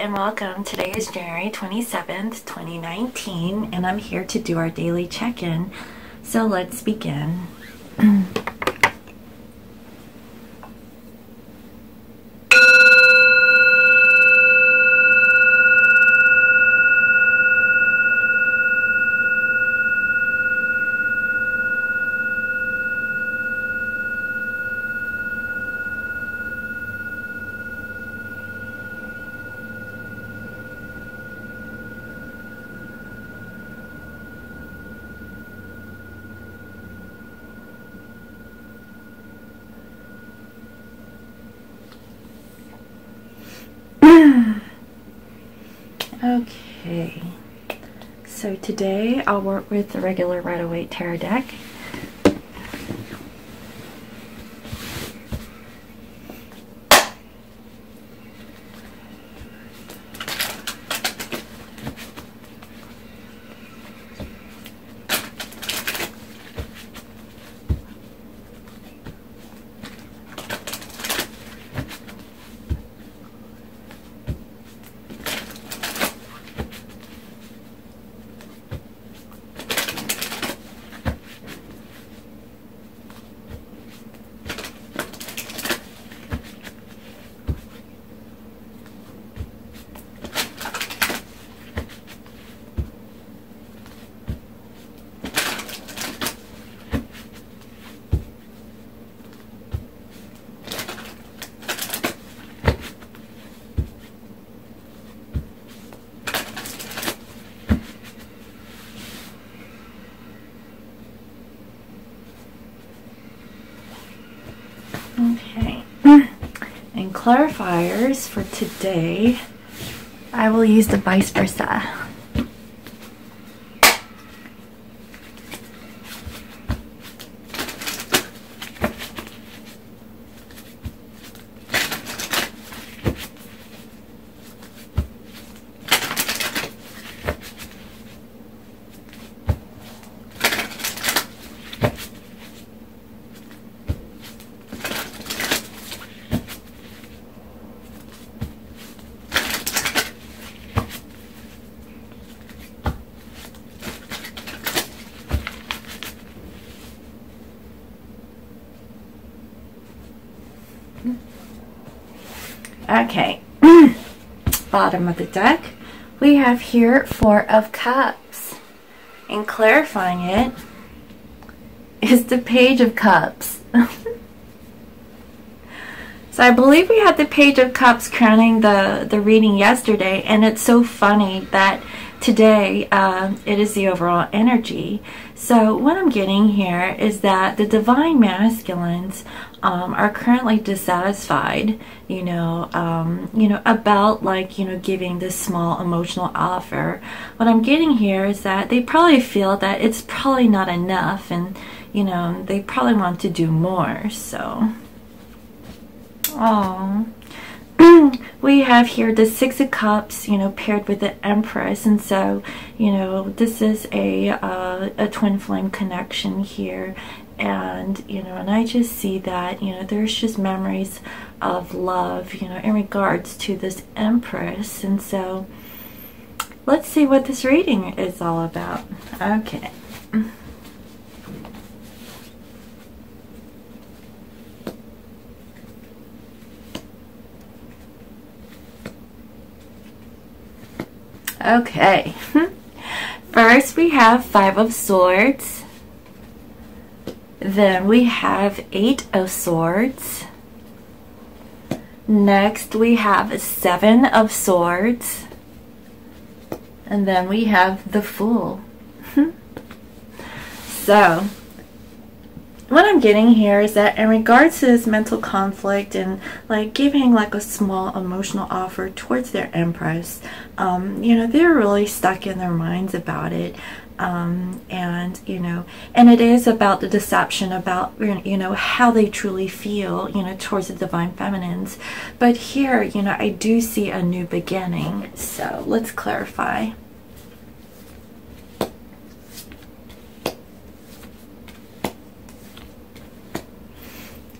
and welcome. Today is January 27th, 2019, and I'm here to do our daily check-in. So let's begin. Okay, so today I'll work with the regular Rider-Waite Tarot deck. Okay, and clarifiers for today, I will use the vice versa. Okay, bottom of the deck, we have here Four of Cups, and clarifying it is the Page of Cups. So I believe we had the Page of Cups crowning the reading yesterday, and it's so funny that today it is the overall energy. So what I'm getting here is that the divine masculines are currently dissatisfied, about giving this small emotional offer. What I'm getting here is that they probably feel that it's probably not enough, and they probably want to do more. So, we have here the Six of Cups, paired with the Empress, and so, this is a twin flame connection here, and, and I just see that, there's just memories of love, in regards to this Empress, and so, let's see what this reading is all about. Okay. Okay, first we have Five of Swords, then we have Eight of Swords, next we have Seven of Swords, and then we have the Fool. So, what I'm getting here is that in regards to this mental conflict and giving a small emotional offer towards their Empress, they're really stuck in their minds about it, and it is about the deception about how they truly feel towards the divine feminines. But here I do see a new beginning. So let's clarify.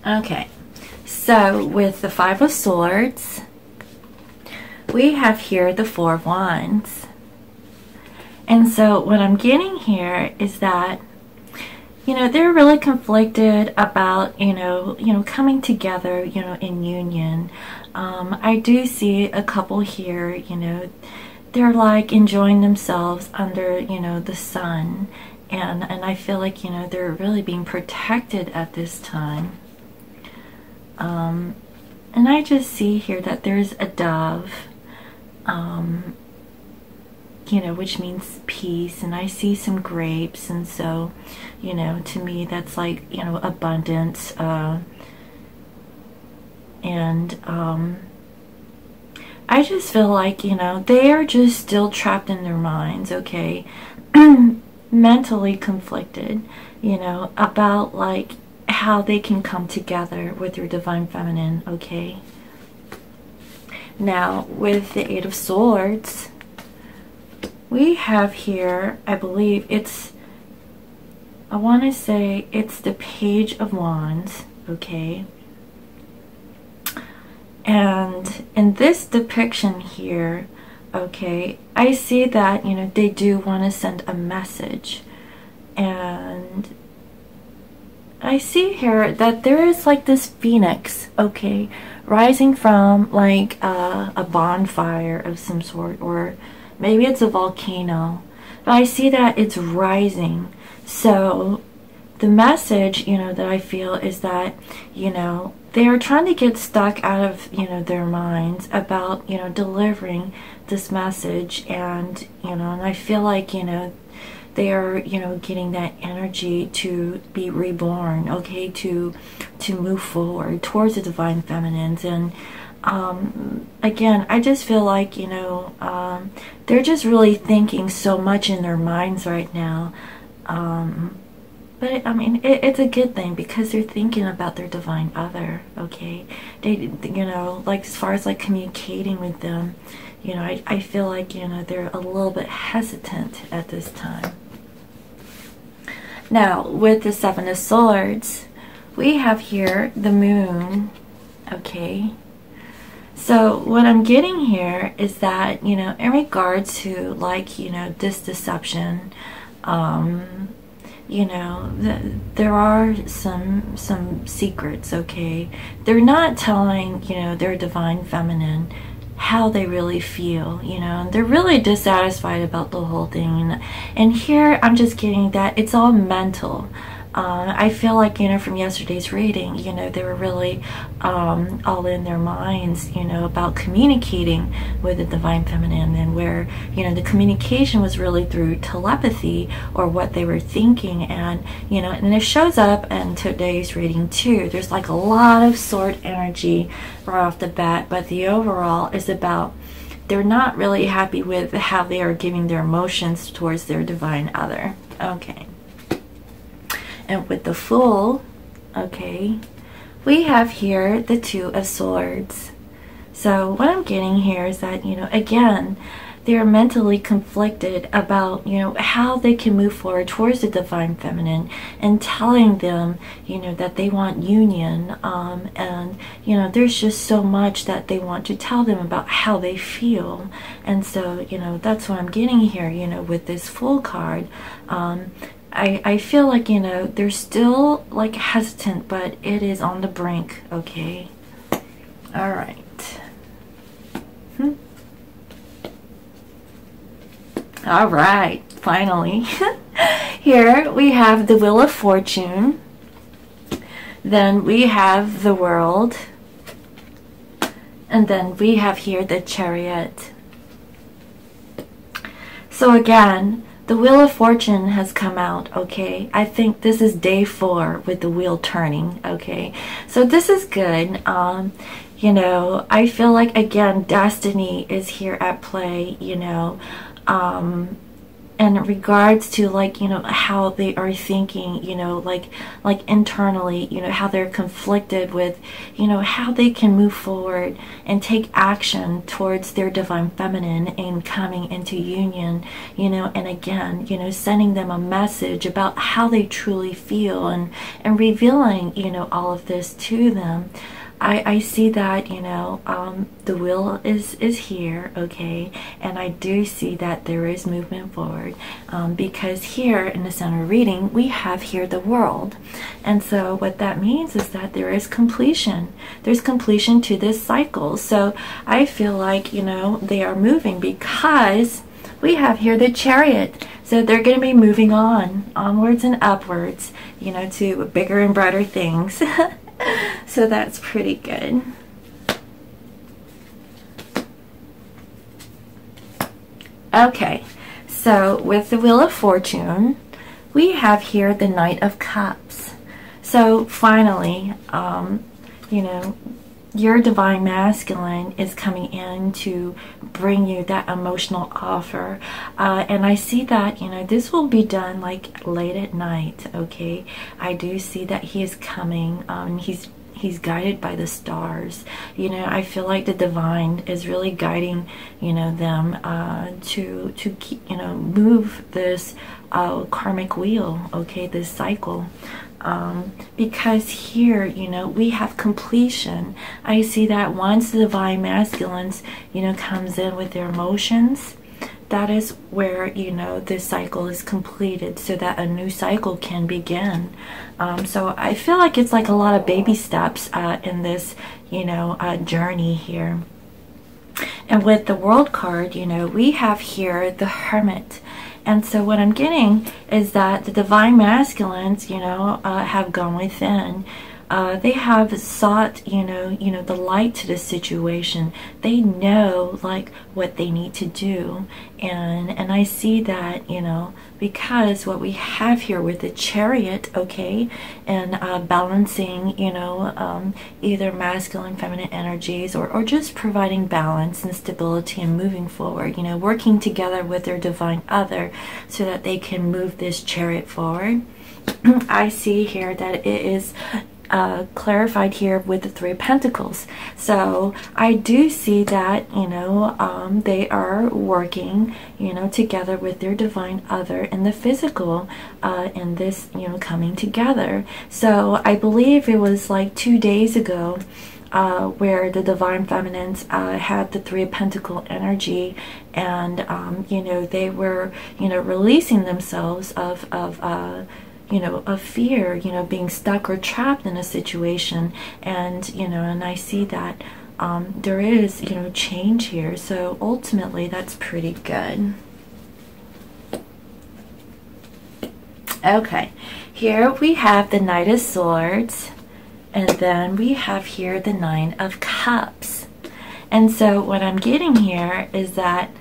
Okay, so with the Five of Swords, we have here the Four of Wands. And so what I'm getting here is that, you know, they're really conflicted about, you know, coming together, you know, in union. I do see a couple here, you know, they're like enjoying themselves under, you know, the sun. And I feel like, you know, they're really being protected at this time. And I just see here that there's a dove, you know, which means peace, and I see some grapes, and so, you know, to me that's like, you know, abundance, and I just feel like, you know, they are just still trapped in their minds, okay, mentally conflicted, you know, about like how they can come together with your divine feminine, okay. Now with the Eight of Swords, we have here, I believe it's, I want to say it's the Page of Wands, okay. And in this depiction here, okay, I see that, you know, they do want to send a message. And I see here that there is like this phoenix, okay, rising from like a bonfire of some sort, or maybe it's a volcano, but I see that it's rising. So the message, you know, that I feel is that, you know, they are trying to get stuck out of, you know, their minds about, you know, delivering this message. And, you know, and I feel like, you know, they are, you know, getting that energy to be reborn, okay, to move forward towards the divine feminines. And again, I just feel like, you know, they're just really thinking so much in their minds right now. But I mean, it's a good thing because they're thinking about their divine other, okay? They, you know, like as far as like communicating with them, you know, I feel like, you know, they're a little bit hesitant at this time. Now, with the Seven of Swords, we have here the Moon, okay? So what I'm getting here is that, you know, in regards to like, you know, this deception, you know, there are some secrets, okay? They're not telling, you know, their divine feminine how they really feel, you know, they're really dissatisfied about the whole thing. And here I'm just getting that it's all mental. I feel like, you know, from yesterday's reading, you know, they were really all in their minds, you know, about communicating with the divine feminine, and where, you know, the communication was really through telepathy or what they were thinking. And, you know, and it shows up in today's reading too. There's like a lot of sword energy right off the bat, but the overall is about they're not really happy with how they are giving their emotions towards their divine other, okay. And with the Fool, okay, we have here the Two of Swords. So what I'm getting here is that, you know, again, they're mentally conflicted about, you know, how they can move forward towards the divine feminine, and telling them, you know, that they want union. And, you know, there's just so much that they want to tell them about how they feel. And so, you know, that's what I'm getting here, you know, with this Fool card. I feel like, you know, they're still like hesitant, but it is on the brink, okay? All right. All right, finally. Here we have the Wheel of Fortune. Then we have the World. And then we have here the Chariot. So again, the Wheel of Fortune has come out, okay? I think this is day 4 with the wheel turning, okay? So this is good. You know, I feel like, again, destiny is here at play, you know, in regards to, like, you know, how they are thinking, you know, like internally, you know, how they're conflicted with, you know, how they can move forward and take action towards their divine feminine and coming into union, you know, and again, you know, sending them a message about how they truly feel, and revealing, you know, all of this to them. I see that, you know, the wheel is here, okay, and I do see that there is movement forward, because here in the center reading we have here the world, and so what that means is that there is completion. There's completion to this cycle. So I feel like, you know, they are moving because we have here the Chariot. So they're going to be moving on, onwards and upwards, you know, to bigger and brighter things. So that's pretty good. Okay, so with the Wheel of Fortune, we have here the Knight of Cups. So finally, you know, your divine masculine is coming in to bring you that emotional offer, and I see that, you know, this will be done like late at night, okay. I do see that he is coming. He's guided by the stars. You know, I feel like the divine is really guiding, you know, them to keep, you know, move this karmic wheel, okay, this cycle. Because here, you know, we have completion. I see that once the divine masculines, you know, comes in with their emotions, that is where, you know, this cycle is completed so that a new cycle can begin. So I feel like it's like a lot of baby steps in this, you know, journey here. And with the World card, you know, we have here the Hermit. And so what I'm getting is that the divine masculines, you know, have gone within. They have sought, you know, the light to the situation. They know like what they need to do, and I see that, you know, because what we have here with the Chariot, okay, and balancing, you know, either masculine, feminine energies, or just providing balance and stability and moving forward. You know, working together with their divine other so that they can move this Chariot forward. I see here that it is clarified here with the Three of Pentacles. So I do see that, you know, they are working, you know, together with their divine other in the physical, in this, you know, coming together. So I believe it was like 2 days ago where the divine feminines had the Three of Pentacle energy, and you know, they were, you know, releasing themselves of you know, of fear, you know, being stuck or trapped in a situation. And, you know, and I see that there is, you know, change here. So ultimately, that's pretty good. Okay, here we have the Knight of Swords, and then we have here the Nine of Cups. And so what I'm getting here is that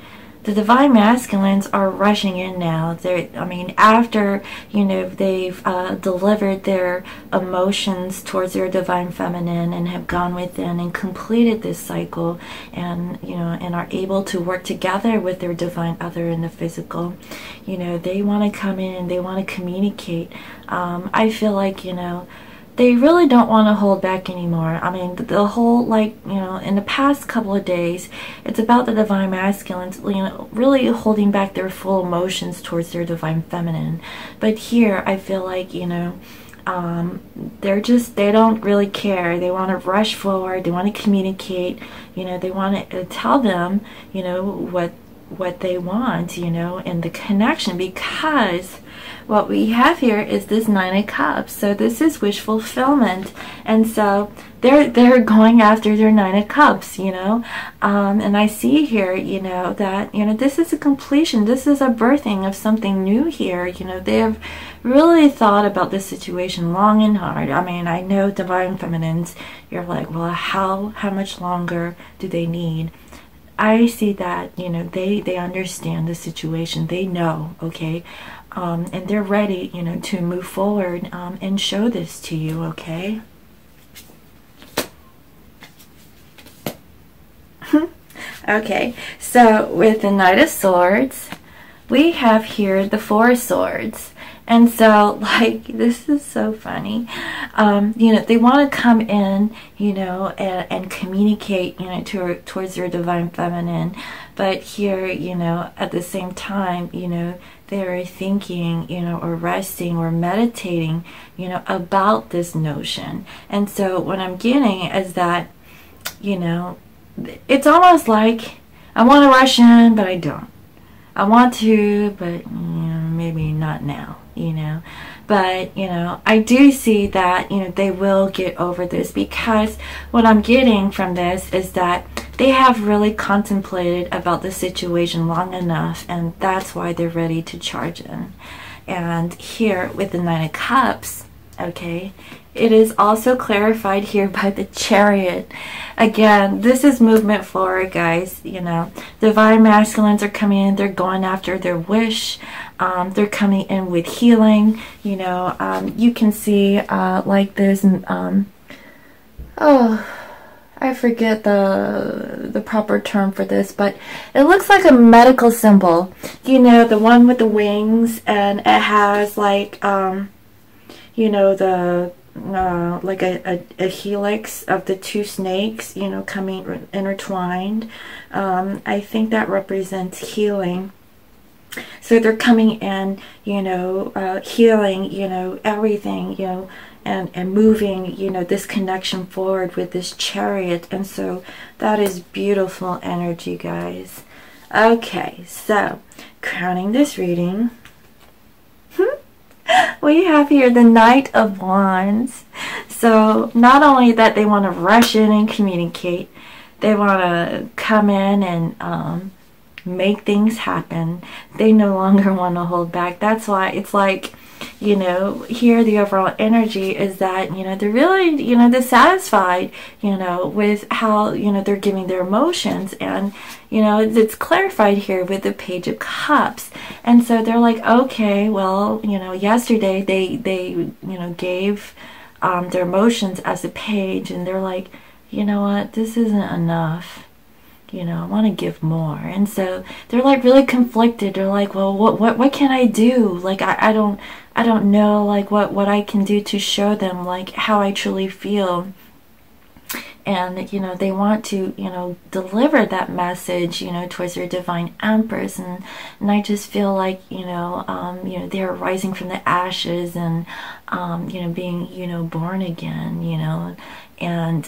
the divine masculines are rushing in now. I mean, after, you know, they've delivered their emotions towards their divine feminine and have gone within and completed this cycle, and, you know, and are able to work together with their divine other in the physical. You know, they want to come in and they want to communicate. I feel like, you know, they really don't want to hold back anymore. I mean, the whole, like, you know, in the past couple of days, it's about the divine masculines, you know, really holding back their full emotions towards their divine feminine. But here, I feel like, you know, they don't really care. They want to rush forward. They want to communicate. You know, they want to tell them, you know, what they want, you know, and the connection, because what we have here is this Nine of Cups. So this is wish fulfillment, and so they're going after their Nine of Cups, you know. And I see here, you know, that, you know, this is a completion. This is a birthing of something new here. You know, they have really thought about this situation long and hard. I mean, I know divine feminines, you're like, well, how much longer do they need? I see that, you know, they understand the situation. They know, okay, and they're ready, you know, to move forward and show this to you, okay? Okay, so with the Knight of Swords, we have here the Four of Swords. And so, like, this is so funny. You know, they want to come in, you know, and communicate, you know, towards their divine feminine. But here, you know, at the same time, you know, they're thinking, you know, or resting or meditating, you know, about this notion. And so what I'm getting is that, you know, it's almost like I want to rush in, but I don't. I want to, but maybe not now, you know. But, you know, I do see that, you know, they will get over this, because what I'm getting from this is that they have really contemplated about the situation long enough, and that's why they're ready to charge in. And here with the Nine of Cups, okay, it is also clarified here by the Chariot. Again, this is movement forward, guys. You know, divine masculines are coming in. They're going after their wish. They're coming in with healing. You know, you can see like this. Oh, I forget the proper term for this, but it looks like a medical symbol. You know, the one with the wings, and it has like you know, the like a helix of the two snakes, you know, coming intertwined. I think that represents healing. So they're coming in, you know, healing, you know, everything, you know, and moving, you know, this connection forward with this Chariot. And so that is beautiful energy, guys. Okay, so crowning this reading, we have here the Knight of Wands. So not only that they want to rush in and communicate, they want to come in and make things happen. They no longer want to hold back. That's why it's like, you know, here the overall energy is that, you know, they're really, you know, dissatisfied, you know, with how, you know, they're giving their emotions. And, you know, it's clarified here with the Page of Cups. And so they're like, okay, well, you know, yesterday they you know, gave their emotions as a page, and they're like, you know what, this isn't enough. You know, I want to give more. And so they're like really conflicted. They're like, well, what can I do? Like, I don't know, like, what I can do to show them, like, how I truly feel. And, you know, they want to, you know, deliver that message, you know, towards their divine empress. And I just feel like, you know, they're rising from the ashes and, you know, being, you know, born again, you know. And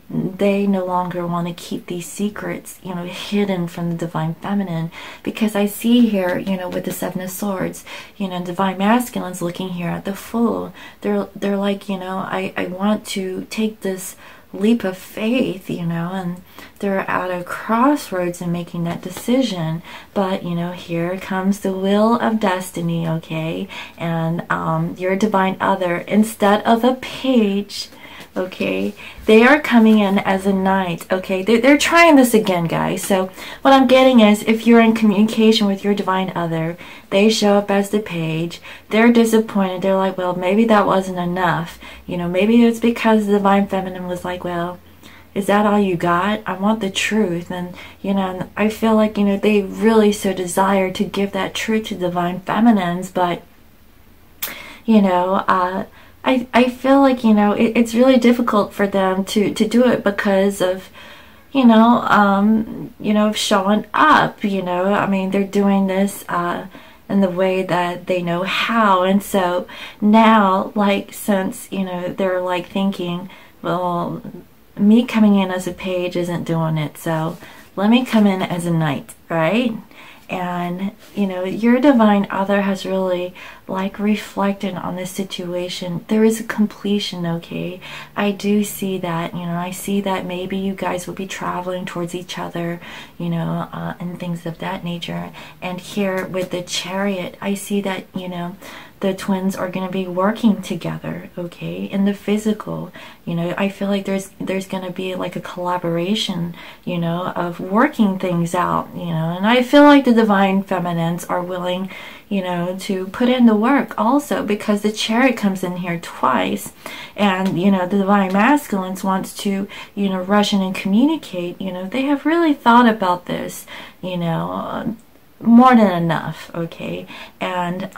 they no longer want to keep these secrets, you know, hidden from the divine feminine. Because I see here, you know, with the Seven of Swords, you know, divine masculines looking here at the Fool. They're like, you know, I want to take this leap of faith, you know, and they're at a crossroads in making that decision. But, you know, here comes the wheel of destiny, okay? And your divine other, instead of a page, okay, they are coming in as a knight. Okay, they're trying this again, guys. So what I'm getting is, if you're in communication with your divine other, they show up as the page, they're disappointed, they're like, well, maybe that wasn't enough, you know, maybe it's because the divine feminine was like, well, is that all you got? I want the truth. And, you know, I feel like, you know, they really so desire to give that truth to divine feminines, but, you know, I feel like, you know, it's really difficult for them to do it because of, you know, showing up, you know. I mean, they're doing this in the way that they know how. And so now, like, since, you know, they're like thinking, well, me coming in as a page isn't doing it, so let me come in as a knight, right? And, you know, your divine other has really, like, reflected on this situation. There is a completion, okay? I do see that, you know, I see that maybe you guys will be traveling towards each other, you know, and things of that nature. And here with the Chariot, I see that, you know, the twins are going to be working together, okay, in the physical. You know, I feel like there's going to be like a collaboration, you know, of working things out, you know. And I feel like the divine feminines are willing, you know, to put in the work also, because the Chariot comes in here twice. And, you know, the divine masculines wants to, you know, rush in and communicate. You know, they have really thought about this, you know, more than enough, okay. And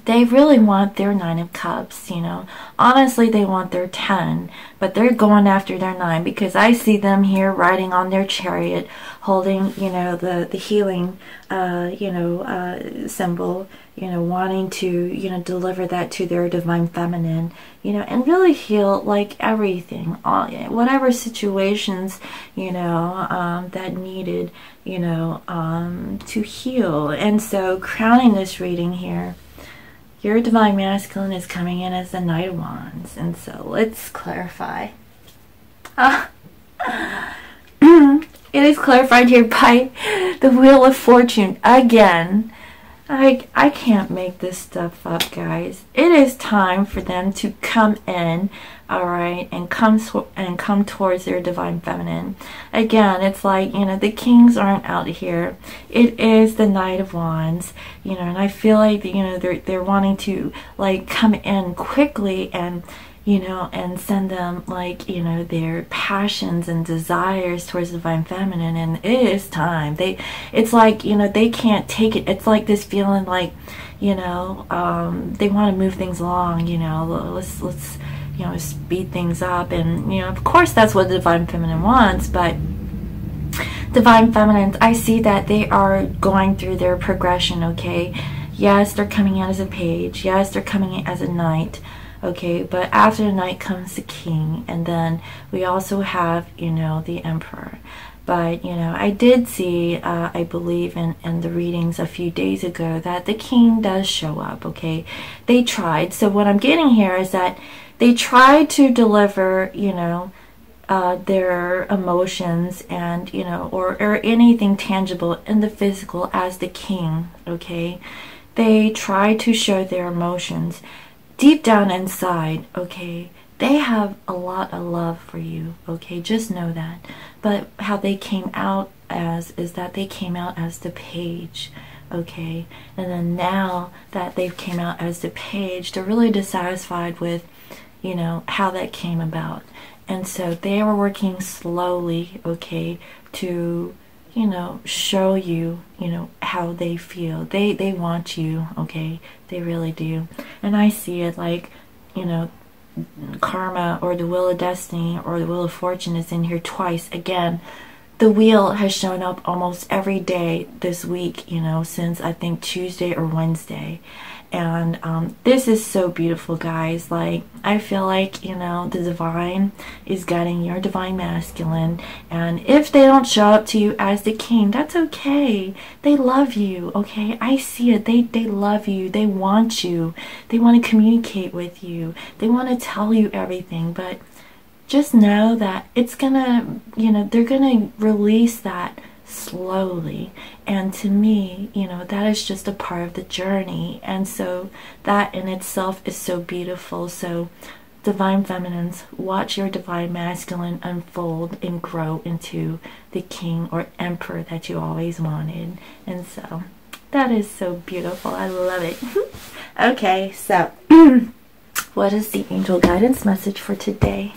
they really want their 9 of Cups, you know. Honestly, they want their 10, but they're going after their 9, because I see them here riding on their chariot, holding, you know, the healing, symbol, you know, wanting to, you know, deliver that to their divine feminine, you know, and really heal, like, everything, all, whatever situations, you know, that needed, you know, to heal. And so, crowning this reading here, your divine masculine is coming in as the Knight of Wands. And so let's clarify. It is clarified here by the Wheel of Fortune again. I can't make this stuff up, guys. It is time for them to come in, all right, and come towards their divine feminine. Again, it's like, you know, the kings aren't out here. It is the Knight of Wands, you know, and I feel like, you know, they're wanting to, like, come in quickly and, you know, and send them, like, you know, their passions and desires towards the divine feminine. And it is time. It's like, you know, they can't take it. It's like this feeling like, you know, they want to move things along, you know, let's you know, speed things up. And, you know, of course that's what the divine feminine wants, but divine feminines, I see that they are going through their progression, okay? Yes, they're coming in as a page. Yes, they're coming in as a knight. Okay, but after the Knight comes the King, and then we also have, you know, the Emperor. But, you know, I did see, I believe in the readings a few days ago, that the King does show up, okay? They tried. So what I'm getting here is that they tried to deliver, you know, their emotions and, you know, or anything tangible in the physical as the King, okay? They tried to show their emotions. Deep down inside, okay, they have a lot of love for you, okay, just know that. But how they came out as is that they came out as the page, okay, and then now that they came out as the page, they're really dissatisfied with, you know, how that came about. And so they were working slowly, okay, to, you know, show you, you know, how they feel. They want you, okay? They really do. And I see it like, you know, karma or the Wheel of Destiny or the Wheel of Fortune is in here twice. Again, the wheel has shown up almost every day this week, you know, since I think Tuesday or Wednesday. And this is so beautiful, guys. Like, I feel like, you know, the divine is guiding your divine masculine. And if they don't show up to you as the King, that's okay. They love you, okay? I see it. They love you. They want you. They want to communicate with you. They want to tell you everything. But just know that it's gonna, you know, they're gonna release that slowly. And to me, you know, that is just a part of the journey. And so that in itself is so beautiful. So divine feminines, watch your divine masculine unfold and grow into the King or Emperor that you always wanted. And so that is so beautiful. I love it. Okay, so what is the angel guidance message for today?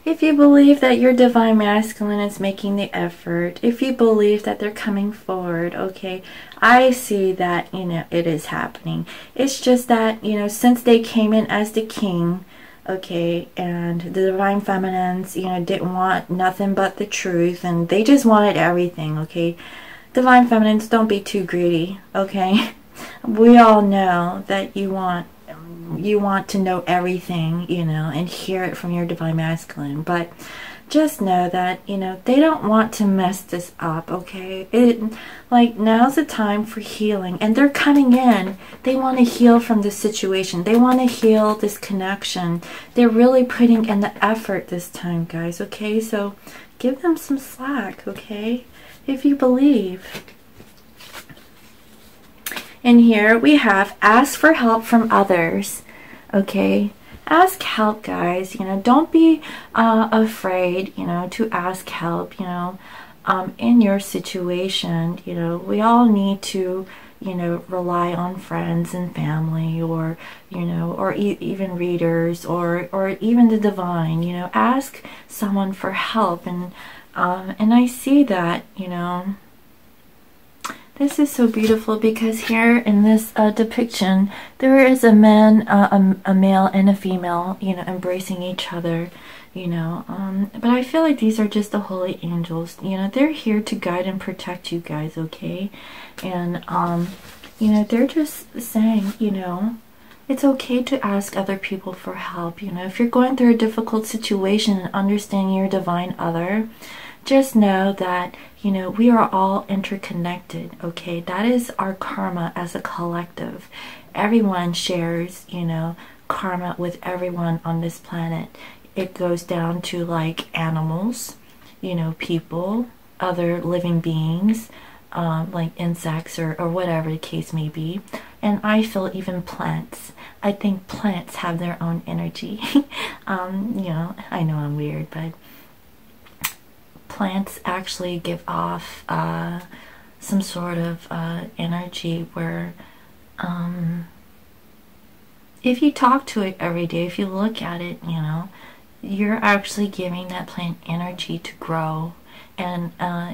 If you believe that your divine masculine is making the effort, if you believe that they're coming forward, okay, I see that, you know, it is happening. It's just that, you know, since they came in as the King, okay, and the divine feminines, you know, didn't want nothing but the truth, and they just wanted everything, okay? Divine feminines, don't be too greedy, okay? We all know that you want to know everything, you know, and hear it from your divine masculine. But just know that, you know, they don't want to mess this up, okay? Like, now's the time for healing, and they're coming in. They want to heal from this situation. They want to heal this connection. They're really putting in the effort this time, guys, okay? So give them some slack, okay? If you believe. And here we have ask for help from others, okay? Ask help, guys. You know, don't be afraid, you know, to ask help, you know, in your situation. You know, we all need to, you know, rely on friends and family, or, you know, or even readers, or even the divine. You know, ask someone for help. And I see that, you know, this is so beautiful, because here in this depiction, there is a man, a male and a female, you know, embracing each other, you know. But I feel like these are just the holy angels. You know, they're here to guide and protect you guys, okay? And, you know, they're just saying, you know, it's okay to ask other people for help. You know, if you're going through a difficult situation and understanding your divine other, just know that, you know, we are all interconnected, okay? That is our karma as a collective. Everyone shares, you know, karma with everyone on this planet. It goes down to, like, animals, you know, people, other living beings, like insects or whatever the case may be. And I feel even plants. I think plants have their own energy. You know, I know I'm weird, but plants actually give off some sort of energy where if you talk to it every day, if you look at it, you know, you're actually giving that plant energy to grow. And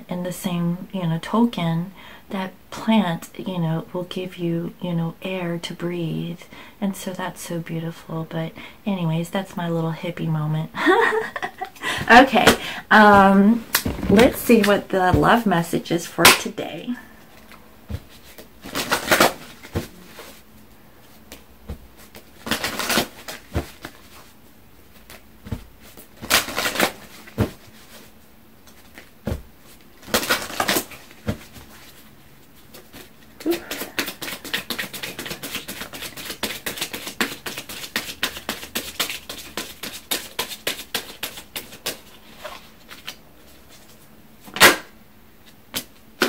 in the same, you know, token, that plant, you know, will give you, you know, air to breathe. And so that's so beautiful. But anyways, that's my little hippie moment. Okay, let's see what the love message is for today.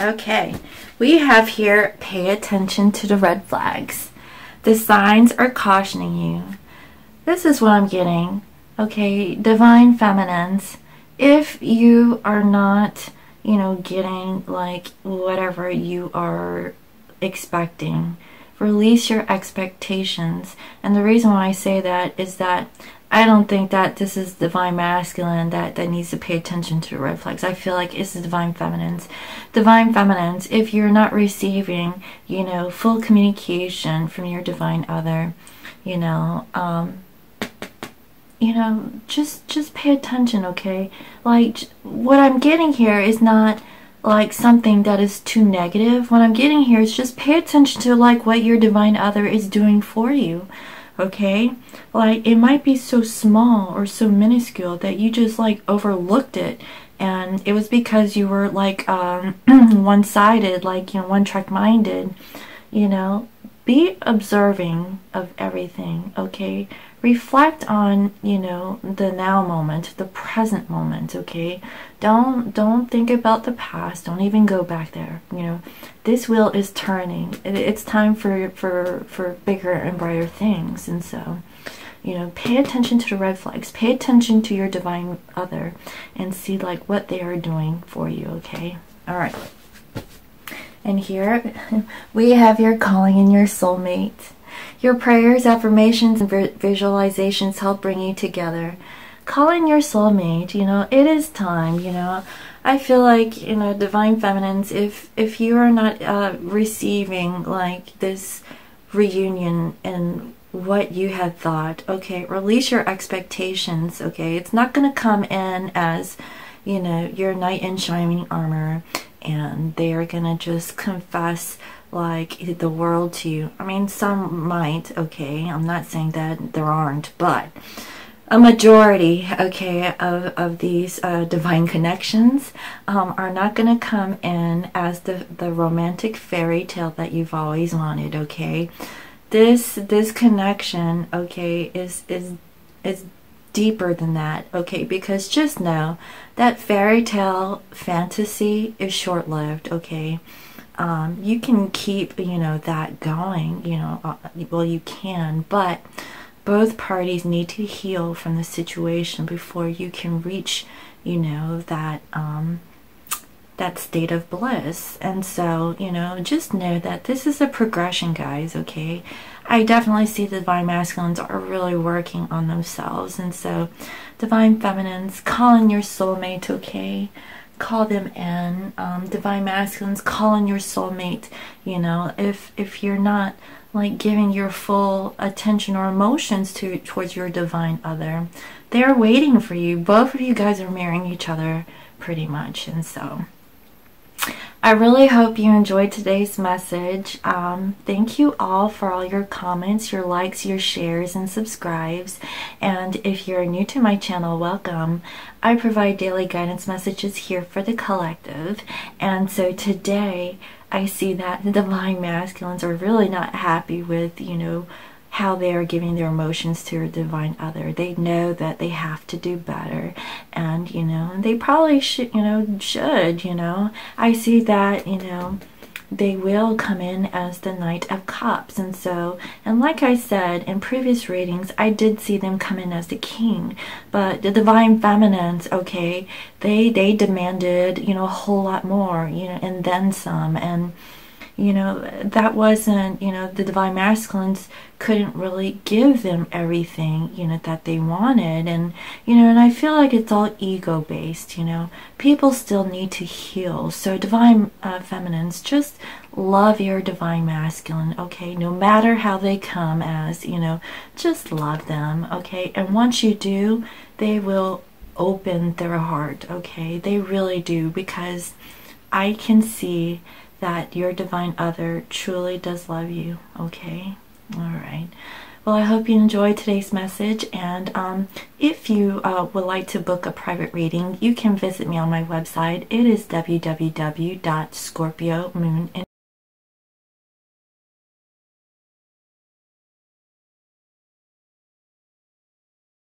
Okay, we have here, pay attention to the red flags. The signs are cautioning you. This is what I'm getting. Okay, divine feminines, if you are not, you know, getting like whatever you are expecting, release your expectations. And the reason why I say that is that I don't think that this is divine masculine that needs to pay attention to red flags. I feel like it's the divine feminines. Divine feminines, if you're not receiving, you know, full communication from your divine other, you know, just pay attention, okay? Like, what I'm getting here is not like something that is too negative. What I'm getting here is just pay attention to like what your divine other is doing for you. Okay, like it might be so small or so minuscule that you just like overlooked it, and it was because you were like one-sided, like, you know, one-track minded. You know, be observing of everything. Okay, reflect on, you know, the now moment, the present moment. Okay, don't think about the past. Don't even go back there. You know, this wheel is turning. It's time for bigger and brighter things. And so, you know, pay attention to the red flags. Pay attention to your divine other and see like what they are doing for you. Okay, all right. And here we have your calling in your soulmate. Your prayers, affirmations, and visualizations help bring you together. Call in your soulmate. You know, it is time. You know, I feel like, you know, divine feminines, if you are not receiving like this reunion and what you had thought, okay, release your expectations. Okay, it's not going to come in as, you know, your knight in shining armor, and they are going to just confess like the world to you. I mean, some might, okay, I'm not saying that there aren't, but a majority, okay, of these divine connections are not going to come in as the romantic fairy tale that you've always wanted, okay? This connection, okay, is deeper than that, okay? Because just know that fairy tale fantasy is short-lived, okay? You can keep, that going, well, you can, but both parties need to heal from the situation before you can reach, that state of bliss. And so, just know that this is a progression, guys, okay? I definitely see the divine masculines are really working on themselves. And so, divine feminines, call in your soulmate, okay? Call them in. Divine masculines, call in your soulmate. If you're not like giving your full attention or emotions towards your divine other, they're waiting for you. Both of you guys are marrying each other pretty much. And so I really hope you enjoyed today's message. Thank you all for all your comments, your likes, your shares, and subscribes. And if you're new to my channel, welcome. I provide daily guidance messages here for the collective. And so today, I see that the divine masculines are really not happy with, how they are giving their emotions to their divine other. They know that they have to do better, and they probably should. I see that they will come in as the Knight of Cups. And so, and like I said in previous readings, I did see them come in as the King, but the divine feminines, okay, they demanded a whole lot more, and then some. And that wasn't, the divine masculines couldn't really give them everything, that they wanted. And, and I feel like it's all ego-based, people still need to heal. So divine feminines, just love your divine masculine, okay? No matter how they come as, just love them, okay? And once you do, they will open their heart, okay? They really do, because I can see that your divine other truly does love you, okay? All right. Well, I hope you enjoyed today's message, and if you would like to book a private reading, you can visit me on my website. It is www.scorpiomoon